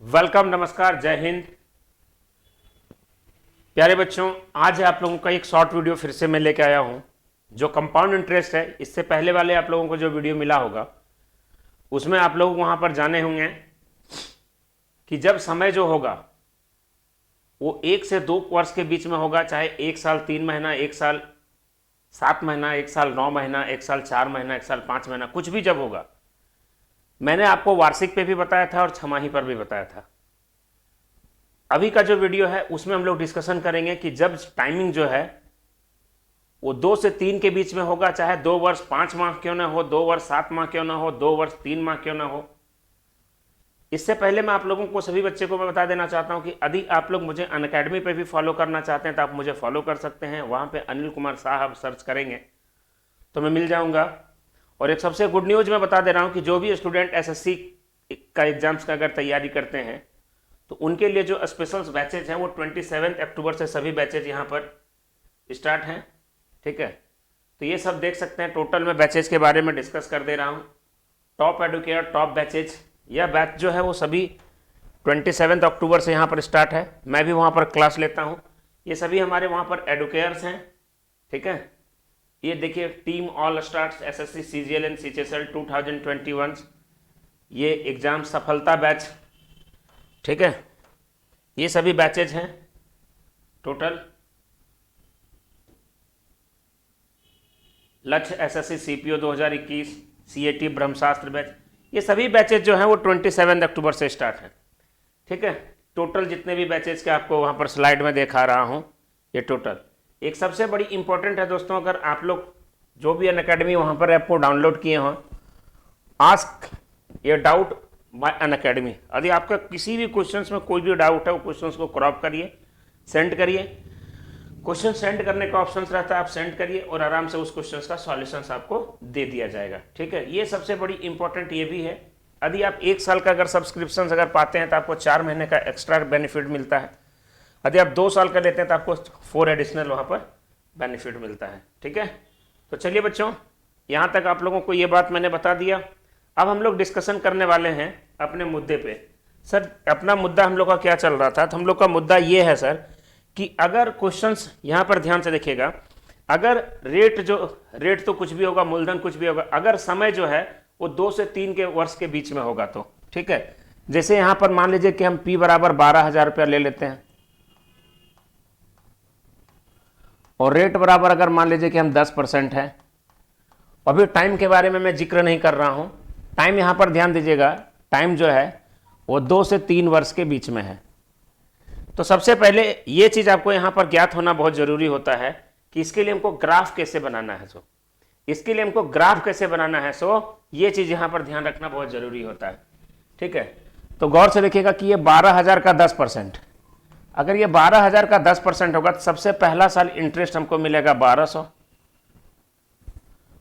Welcome, नमस्कार, जय हिंद। प्यारे बच्चों, आज आप लोगों का एक शॉर्ट वीडियो फिर से मैं लेके आया हूं जो कंपाउंड इंटरेस्ट है। इससे पहले वाले आप लोगों को जो वीडियो मिला होगा उसमें आप लोग वहां पर जाने होंगे कि जब समय जो होगा वो 1 से 2 वर्ष के बीच में होगा, चाहे 1 साल 3 महीना, 1 साल 7 महीना, 1 साल 9 महीना, 1 साल 4 महीना, 1 साल 5 महीना, कुछ भी जब होगा। मैंने आपको वार्षिक पे भी बताया था और छमाही पर भी बताया था। अभी का जो वीडियो है उसमें हम लोग डिस्कशन करेंगे कि जब टाइमिंग जो है वो 2 से 3 के बीच में होगा, चाहे 2 वर्ष 5 माह क्यों ना हो, 2 वर्ष 7 माह क्यों ना हो, 2 वर्ष 3 माह क्यों ना हो। इससे पहले मैं आप लोगों को, सभी बच्चे को मैं बता देना चाहता हूं कि यदि आप लोग मुझे अनअकैडमी पे भी फॉलो करना चाहते हैं तो आप मुझे फॉलो कर सकते हैं। वहां पे अनिल कुमार साहब सर्च करेंगे तो मैं मिल जाऊंगा। और एक सबसे गुड न्यूज मैं बता दे रहा हूं कि जो भी स्टूडेंट एसएससी का एग्जाम्स का अगर तैयारी करते हैं तो उनके लिए जो स्पेशल बैचेज हैं वो 27 अक्टूबर से सभी बैचेज यहाँ पर स्टार्ट हैं। ठीक है, तो ये सब देख सकते हैं। टोटल मैं बैचेज के बारे में डिस्कस कर दे रहा हूँ। टॉप एडुकेयर टॉप बैचेज, यह बैच जो है वो सभी 27 अक्टूबर से यहाँ पर स्टार्ट है। मैं भी वहाँ पर क्लास लेता हूँ। ये सभी हमारे वहाँ पर एडुकेयर्स हैं। ठीक है, ये देखिए, team all stars SSC CGL and CHSL 2021, ये एग्जाम सफलता बैच। ठीक है, ये सभी बैचेज हैं टोटल। लक्ष्य एसएससी सीपीओ 2021, सीएटी ब्रह्मशास्त्र बैच, ये सभी बैचेज जो हैं वो 27 अक्टूबर से स्टार्ट है। ठीक है, टोटल जितने भी बैचेज के आपको वहाँ पर स्लाइड में दिखा रहा हूँ ये टोटल। एक सबसे बड़ी इंपॉर्टेंट है दोस्तों, अगर आप लोग जो भी अनअकैडमी वहाँ पर ऐप को डाउनलोड किए हों, आस्क ये डाउट बाय अनअकैडमी। यदि आपका किसी भी क्वेश्चंस में कोई भी डाउट है वो क्वेश्चंस को क्रॉप करिए, सेंड करिए। क्वेश्चन सेंड करने का ऑप्शन रहता है, आप सेंड करिए और आराम से उस क्वेश्चन का सॉल्यूशंस आपको दे दिया जाएगा। ठीक है, ये सबसे बड़ी इंपॉर्टेंट ये भी है, यदि आप 1 साल का अगर सब्सक्रिप्शन अगर पाते हैं तो आपको 4 महीने का एक्स्ट्रा बेनिफिट मिलता है। यदि आप 2 साल का लेते हैं तो आपको 4 एडिशनल वहाँ पर बेनिफिट मिलता है। ठीक है, तो चलिए बच्चों, यहाँ तक आप लोगों को ये बात मैंने बता दिया। अब हम लोग डिस्कशन करने वाले हैं अपने मुद्दे पे। सर, अपना मुद्दा हम लोग का क्या चल रहा था, तो हम लोग का मुद्दा ये है सर कि अगर क्वेश्चंस यहाँ पर ध्यान से देखिएगा, अगर रेट तो कुछ भी होगा, मूलधन कुछ भी होगा, अगर समय जो है वो 2 से 3 के वर्ष के बीच में होगा तो ठीक है। जैसे यहाँ पर मान लीजिए कि हम P बराबर 12,000 रुपया ले लेते हैं और रेट बराबर अगर मान लीजिए कि हम 10% है। अभी टाइम के बारे में मैं जिक्र नहीं कर रहा हूँ। टाइम यहाँ पर ध्यान दीजिएगा, टाइम जो है वो 2 से 3 वर्ष के बीच में है। तो सबसे पहले ये चीज़ आपको यहाँ पर ज्ञात होना बहुत ज़रूरी होता है कि इसके लिए हमको ग्राफ कैसे बनाना है। इसके लिए हमको ग्राफ कैसे बनाना है, ये चीज़ यहाँ पर ध्यान रखना बहुत ज़रूरी होता है। ठीक है, तो गौर से देखिएगा कि ये 12,000 का 10%, अगर ये 12,000 का 10% होगा तो सबसे पहला साल इंटरेस्ट हमको मिलेगा 1,200,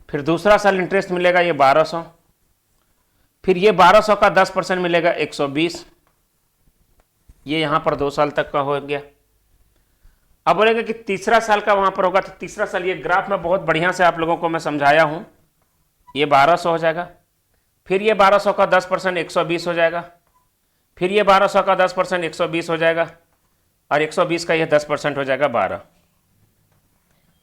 फिर दूसरा साल इंटरेस्ट मिलेगा ये 1,200, फिर ये 1,200 का 10% मिलेगा 120, ये यहां पर 2 साल तक का हो गया। अब बोलेंगे कि तीसरा साल का वहां पर होगा, तो तीसरा साल, ये ग्राफ में बहुत बढ़िया से आप लोगों को मैं समझाया हूं, ये 1,200 हो जाएगा, फिर ये 1,200 का 10% 120 हो जाएगा, फिर ये 1,200 का 10% 120 हो जाएगा और 120 का ये 10% हो जाएगा 12।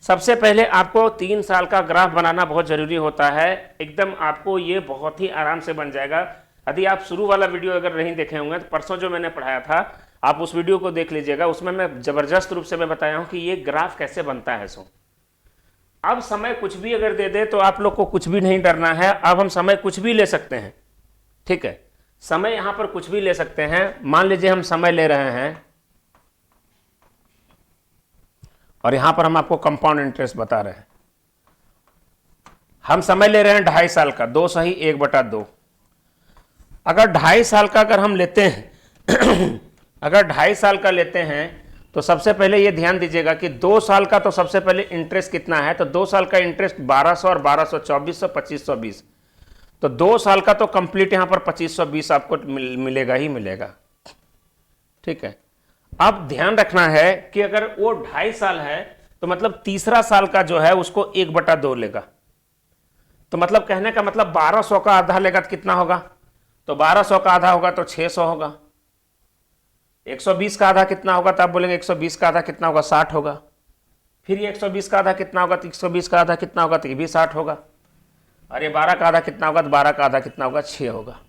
सबसे पहले आपको 3 साल का ग्राफ बनाना बहुत जरूरी होता है। एकदम आपको ये बहुत ही आराम से बन जाएगा। यदि आप शुरू वाला वीडियो अगर नहीं देखे होंगे तो परसों जो मैंने पढ़ाया था, आप उस वीडियो को देख लीजिएगा। उसमें मैं जबरदस्त रूप से मैं बताया हूं कि ये ग्राफ कैसे बनता है। अब समय कुछ भी अगर दे दे तो आप लोग को कुछ भी नहीं डरना है। अब हम समय कुछ भी ले सकते हैं। ठीक है, समय यहां पर कुछ भी ले सकते हैं। मान लीजिए हम समय ले रहे हैं और यहां पर हम आपको कंपाउंड इंटरेस्ट बता रहे हैं। हम समय ले रहे हैं 2.5 साल का, 2 सही 1/2। अगर 2.5 साल का अगर हम लेते हैं अगर 2.5 साल का लेते हैं तो सबसे पहले ये ध्यान दीजिएगा कि 2 साल का तो सबसे पहले इंटरेस्ट कितना है, तो 2 साल का इंटरेस्ट 1,200 और 1,200 2400 2520, तो 2 साल का तो कंप्लीट यहां पर 2520 आपको मिलेगा ही मिलेगा। ठीक है, अब ध्यान रखना है कि अगर वो 2.5 साल है तो मतलब तीसरा साल का जो है उसको 1/2 लेगा। तो मतलब कहने का मतलब 1,200 का आधा लेगा तो कितना होगा, तो 1,200 का आधा होगा तो 600 होगा। 120 का आधा कितना होगा, तो आप बोलेंगे 120 का आधा कितना होगा, 60 होगा। फिर ये 120 का आधा कितना होगा, तो 120 का आधा कितना होगा, तो ये भी 60 होगा। और ये 12 का आधा कितना होगा, तो 12 का आधा कितना होगा, 6 होगा।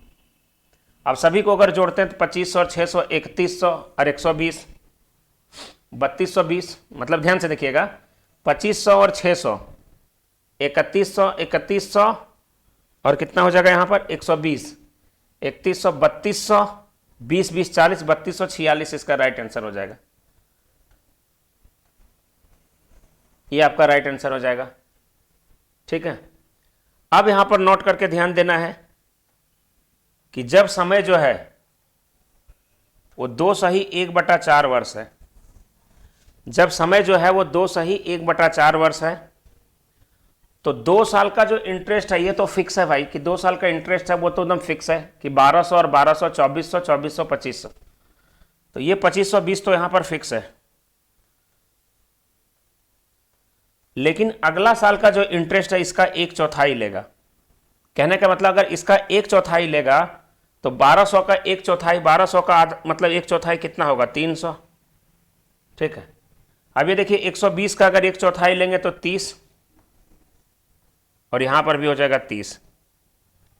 अब सभी को अगर जोड़ते हैं तो 2500 और 600 3100 और 120 3220, मतलब ध्यान से देखिएगा, 2500 और 600 3100 3100 और कितना हो जाएगा यहाँ पर 120 3100 3200 20 20 40 3246 इसका राइट आंसर हो जाएगा। ये आपका राइट आंसर हो जाएगा। ठीक है, अब यहां पर नोट करके ध्यान देना है कि जब समय जो है वो 2/1/4 वर्ष है, जब समय जो है वो 2/1/4 वर्ष है, तो 2 साल का जो इंटरेस्ट है ये तो फिक्स है भाई, कि 2 साल का इंटरेस्ट है वो तो एकदम फिक्स है कि 1200 और 1200 2400 2400 2500, तो ये 2520 तो यहां पर फिक्स है। लेकिन अगला साल का जो इंटरेस्ट है इसका 1/4 लेगा। कहने का मतलब अगर इसका 1/4 लेगा तो 1200 का 1/4, 1200 का मतलब 1/4 कितना होगा, 300। ठीक है, अब ये देखिए 120 का अगर 1/4 लेंगे तो 30, और यहां पर भी हो जाएगा 30,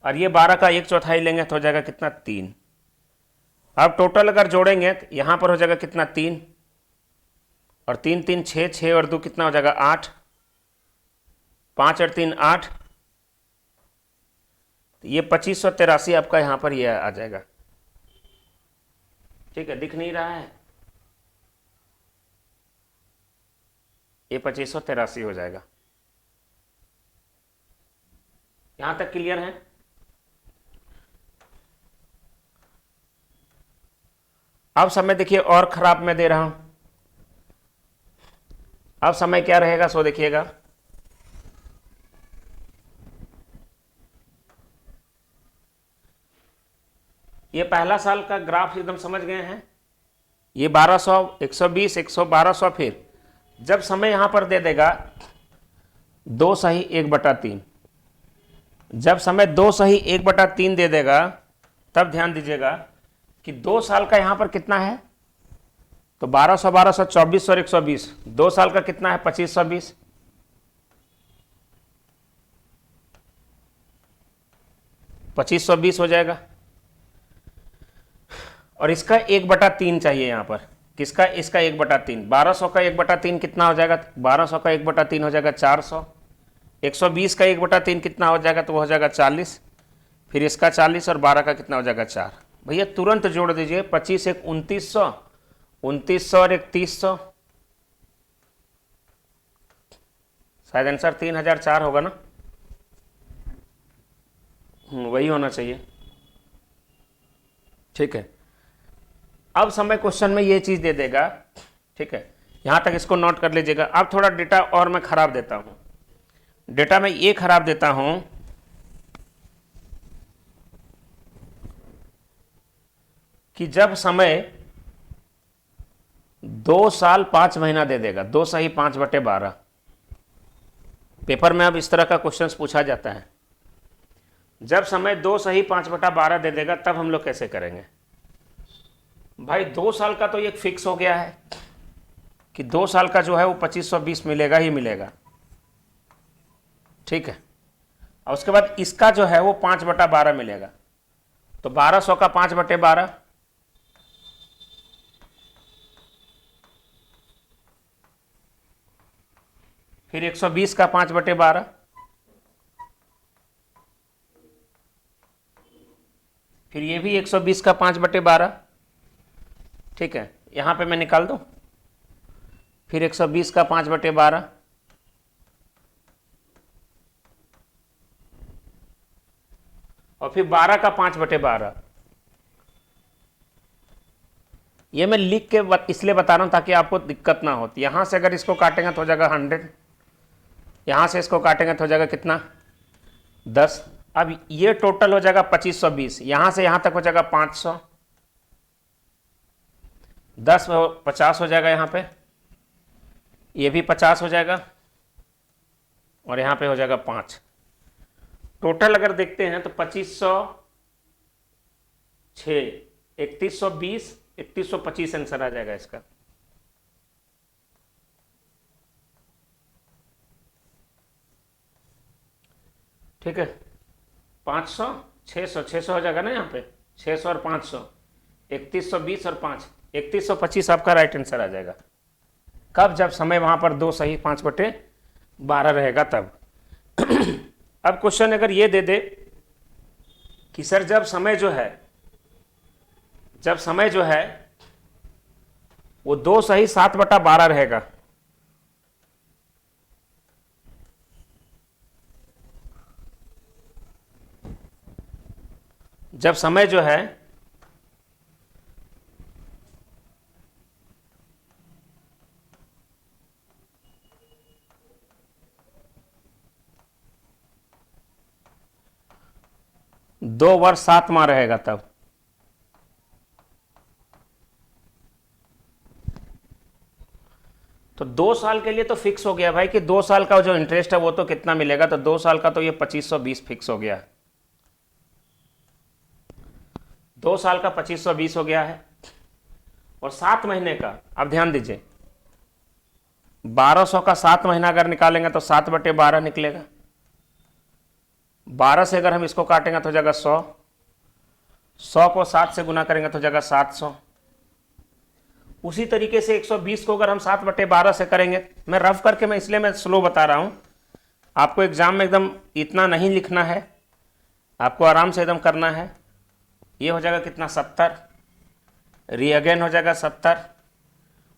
और ये 12 का 1/4 लेंगे तो हो जाएगा कितना, 3। अब टोटल अगर जोड़ेंगे तो यहां पर हो जाएगा कितना, 3 और 3 3 6, 6 और 2 कितना हो जाएगा, 8, 5 और 3 8, ये 2583 आपका यहां पर ये आ जाएगा। ठीक है, दिख नहीं रहा है, ये 2583 हो जाएगा। यहां तक क्लियर है? अब समय देखिए और खराब मैं दे रहा हूं। अब समय क्या रहेगा सो देखिएगा, ये पहला साल का ग्राफ एकदम समझ गए हैं। ये 1200 120 100 1200, फिर जब समय यहां पर दे देगा 2/1/3, जब समय 2/1/3 दे देगा तब ध्यान दीजिएगा कि 2 साल का यहां पर कितना है, तो 1200 1200 2400 और 120, 2 साल का कितना है, 2520। $2520 हो जाएगा, और इसका 1/3 चाहिए यहां पर, किसका, इसका 1/3। 1200 का 1/3 कितना हो जाएगा, 1200 का 1/3 हो जाएगा 400। 120 का 1/3 कितना हो जाएगा, तो वो हो जाएगा 40, फिर इसका 40 और 12 का कितना हो जाएगा 4। भैया तुरंत जोड़ दीजिए, 25 1 2900, 2900 और 3100, शायद आंसर 3004 होगा ना, वही होना चाहिए। ठीक है, अब समय क्वेश्चन में ये चीज दे देगा। ठीक है, यहां तक इसको नोट कर लीजिएगा। अब थोड़ा डेटा और मैं खराब देता हूं, डेटा में ये खराब देता हूं कि जब समय 2 साल 5 महीना दे देगा, 2/5/12, पेपर में अब इस तरह का क्वेश्चन पूछा जाता है। जब समय 2/5/12 दे देगा तब हम लोग कैसे करेंगे भाई, 2 साल का तो ये फिक्स हो गया है कि 2 साल का जो है वो 2520 मिलेगा ही मिलेगा। ठीक है, और उसके बाद इसका जो है वो 5/12 मिलेगा, तो 1200 का 5/12, फिर 120 का 5/12, फिर ये भी 120 का 5/12। ठीक है, यहां पे मैं निकाल दूं, फिर 120 का 5/12, और फिर 12 का 5/12। ये मैं लिख के इसलिए बता रहा हूं ताकि आपको दिक्कत ना हो। यहां से अगर इसको काटेंगे तो हो जाएगा 100, यहां से इसको काटेंगे तो हो जाएगा कितना, 10। अब ये टोटल हो जाएगा 2520, यहां से यहां तक हो जाएगा 500, 10 50 हो जाएगा, यहां पे ये भी 50 हो जाएगा, और यहां पे हो जाएगा 5। टोटल अगर देखते हैं तो 2500 6 3120 3125 आंसर आ जाएगा इसका। ठीक है, 500 600 600 हो जाएगा ना यहाँ पे, 600 और 500, 3120 और 5, 3125 आपका राइट आंसर आ जाएगा। कब? जब समय वहां पर 2 सही 5/12 रहेगा तब। अब क्वेश्चन अगर ये दे दे कि सर जब समय जो है वो 2 सही 7/12 रहेगा, जब समय जो है दो वर्ष 7 माह रहेगा तब। तो 2 साल के लिए तो फिक्स हो गया भाई कि 2 साल का जो इंटरेस्ट है वो तो कितना मिलेगा, तो 2 साल का तो ये 2520 फिक्स हो गया है। 2 साल का 2520 हो गया है। और 7 महीने का, अब ध्यान दीजिए, 1200 का 7 महीना अगर निकालेंगे तो 7/12 निकलेगा। 12 से अगर हम इसको काटेंगे तो हो जाएगा 100, 100 को 7 से गुना करेंगे तो हो जाएगा 700। उसी तरीके से 120 को अगर हम 7/12 से करेंगे, मैं रफ करके मैं इसलिए मैं स्लो बता रहा हूं, आपको एग्जाम में एकदम इतना नहीं लिखना है, आपको आराम से एकदम करना है। ये हो जाएगा कितना, 70, री अगेन हो जाएगा 70,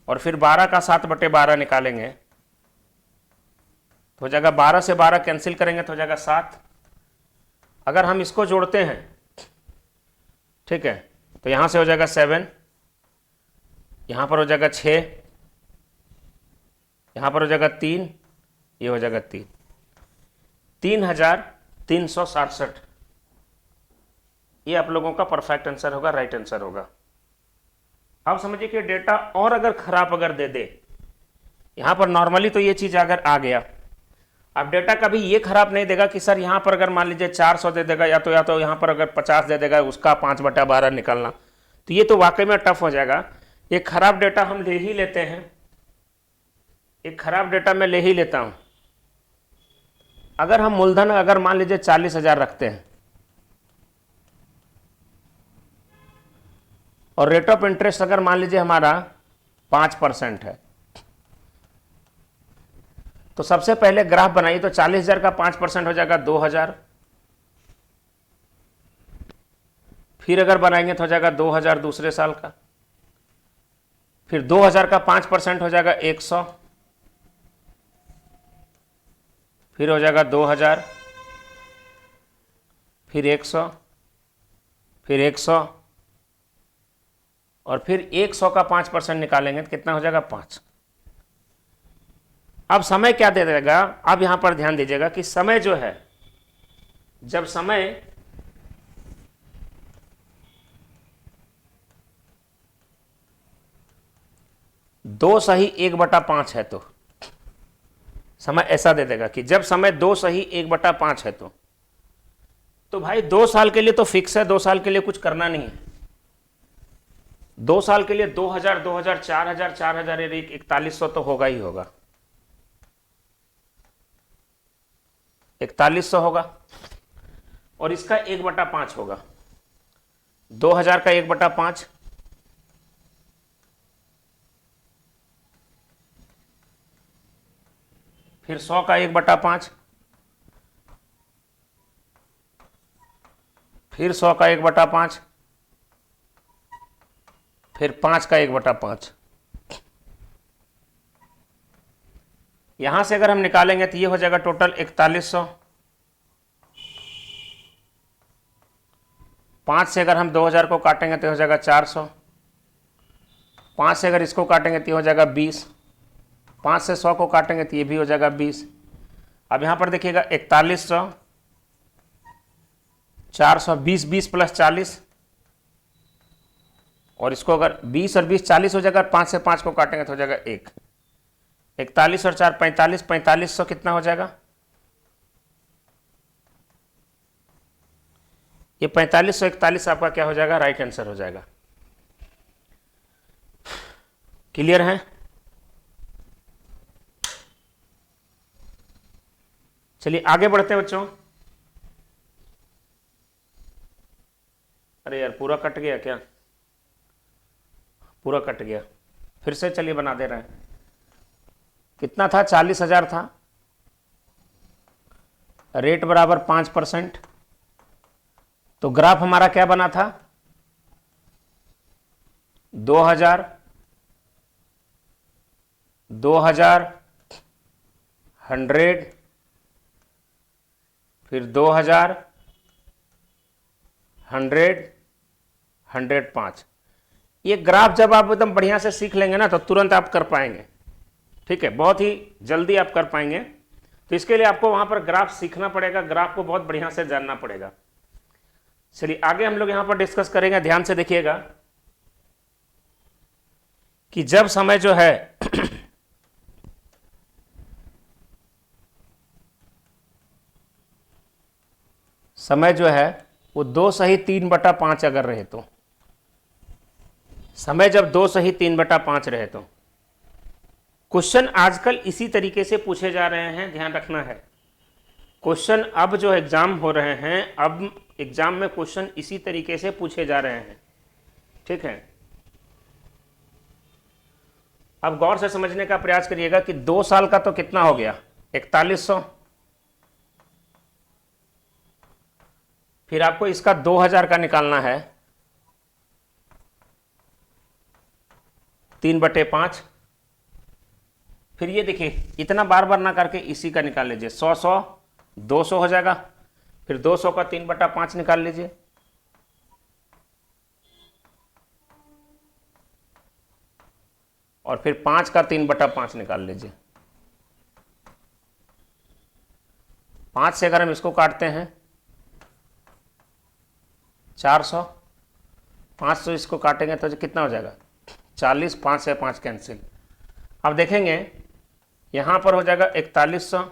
और फिर 12 का 7/12 निकालेंगे तो हो जाएगा 12 से 12 कैंसिल करेंगे तो हो जाएगा 7। अगर हम इसको जोड़ते हैं, ठीक है, तो यहां से हो जाएगा 7, यहां पर हो जाएगा 6, यहां पर हो जाएगा 3, ये हो जाएगा 3, 3367। ये आप लोगों का परफेक्ट आंसर होगा, राइट आंसर होगा। अब समझिए कि डेटा और अगर खराब अगर दे दे, यहां पर नॉर्मली तो ये चीज अगर आ गया, अब डेटा कभी ये खराब नहीं देगा कि सर यहां पर अगर मान लीजिए 400 दे देगा, या तो यहां पर अगर 50 दे देगा, उसका 5/12 निकालना, तो ये तो वाकई में टफ हो जाएगा। एक खराब डेटा हम ले ही लेते हैं, एक खराब डेटा मैं ले ही लेता हूं। अगर हम मूलधन अगर मान लीजिए 40,000 रखते हैं और रेट ऑफ इंटरेस्ट अगर मान लीजिए हमारा 5% है, तो सबसे पहले ग्राफ बनाइए, तो 40,000 का 5% हो जाएगा 2,000, फिर अगर बनाएंगे तो हो जाएगा 2,000 दूसरे साल का, फिर 2,000 का 5% हो जाएगा 100, फिर हो जाएगा 2,000, फिर 100, फिर 100, और फिर 100 का 5% निकालेंगे तो कितना हो जाएगा 5। अब समय क्या दे देगा, अब यहां पर ध्यान दीजिएगा कि समय जो है, जब समय दो सही 1/5 है, तो समय ऐसा दे देगा कि जब समय 2 सही 1/5 है, तो भाई 2 साल के लिए तो फिक्स है, 2 साल के लिए कुछ करना नहीं है। 2 साल के लिए 2,000 2,000 4,000 4,000 4100 तो होगा ही होगा, 4100 होगा, और इसका 1/5 होगा, 2,000 का 1/5, फिर 100 का 1/5, फिर 100 का 1/5, फिर 5 का 1/5। यहां से अगर हम निकालेंगे तो ये हो जाएगा टोटल 4100। 5 से अगर हम 2,000 को काटेंगे तो हो जाएगा 400, 5 से अगर इसको काटेंगे तो हो जाएगा 20, 5 से 100 को काटेंगे तो ये भी हो जाएगा 20। अब यहां पर देखिएगा 4100, 420, 20 प्लस 40, और इसको अगर 20 और 20 40 हो जाएगा, 5 से 5 को काटेंगे तो हो जाएगा 1, 41 और 4 45, 4500 कितना हो जाएगा, ये 4541 आपका क्या हो जाएगा, राइट आंसर हो जाएगा। क्लियर है? चलिए आगे बढ़ते हैं बच्चों। अरे यार पूरा कट गया क्या? पूरा कट गया, फिर से चलिए बना दे रहे हैं। कितना था? 40,000 था। रेट बराबर 5%। तो ग्राफ हमारा क्या बना था? 2000, 2000, 100, फिर 2000, 100, 105। ये ग्राफ जब आप एकदम बढ़िया से सीख लेंगे ना तो तुरंत आप कर पाएंगे। ठीक है, बहुत ही जल्दी आप कर पाएंगे। तो इसके लिए आपको वहां पर ग्राफ सीखना पड़ेगा, ग्राफ को बहुत बढ़िया से जानना पड़ेगा। चलिए आगे हम लोग यहां पर डिस्कस करेंगे। ध्यान से देखिएगा कि जब समय जो है समय जो है वो 2/3/5 अगर रहे तो, समय जब 2/3/5 रहे तो, क्वेश्चन आजकल इसी तरीके से पूछे जा रहे हैं, ध्यान रखना है। क्वेश्चन अब जो एग्जाम हो रहे हैं, अब एग्जाम में क्वेश्चन इसी तरीके से पूछे जा रहे हैं। ठीक है, अब गौर से समझने का प्रयास करिएगा कि 2 साल का तो कितना हो गया? 4100। फिर आपको इसका 2000 का निकालना है, 3/5। फिर ये देखिए, इतना बार बार ना करके इसी का निकाल लीजिए। 100, 200 हो जाएगा। फिर 200 का 3/5 निकाल लीजिए। और फिर 5 का 3/5 निकाल लीजिए। 5 से अगर हम इसको काटते हैं 400, 5 से इसको काटेंगे तो कितना हो जाएगा? 40। 5 से 5 कैंसिल। अब देखेंगे यहां पर हो जाएगा 4100,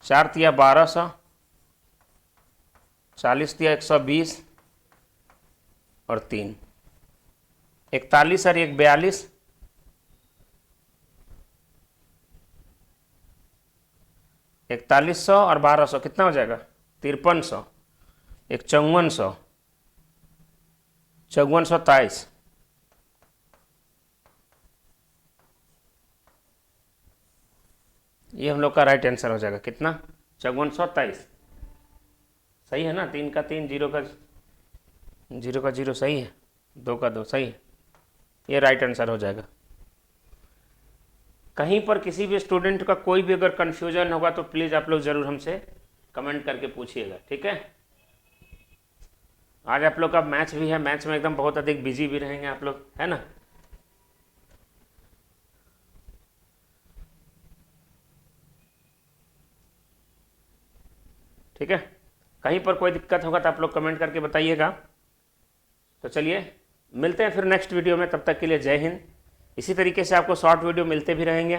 4 तिया 1200, 40 तिया 120 और 3, 41 और 1 42, 4100 और 1200 कितना हो जाएगा? 5300, 1 5400, 5423। ये हम लोग का राइट आंसर हो जाएगा। कितना? 5423। सही है ना? 3 का 3, 0 का 0 सही है, 2 का 2 सही है। ये राइट आंसर हो जाएगा। कहीं पर किसी भी स्टूडेंट का कोई भी अगर कंफ्यूजन होगा तो प्लीज़ आप लोग ज़रूर हमसे कमेंट करके पूछिएगा। ठीक है, आज आप लोग का मैच भी है, मैच में एकदम बहुत अधिक बिजी भी रहेंगे आप लोग, है ना? ठीक है, कहीं पर कोई दिक्कत होगा तो आप लोग कमेंट करके बताइएगा। तो चलिए मिलते हैं फिर नेक्स्ट वीडियो में, तब तक के लिए जय हिंद। इसी तरीके से आपको शॉर्ट वीडियो मिलते भी रहेंगे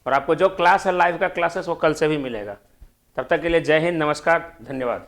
और आपको जो क्लास है लाइव का क्लासेस वो कल से भी मिलेगा। तब तक के लिए जय हिंद, नमस्कार, धन्यवाद।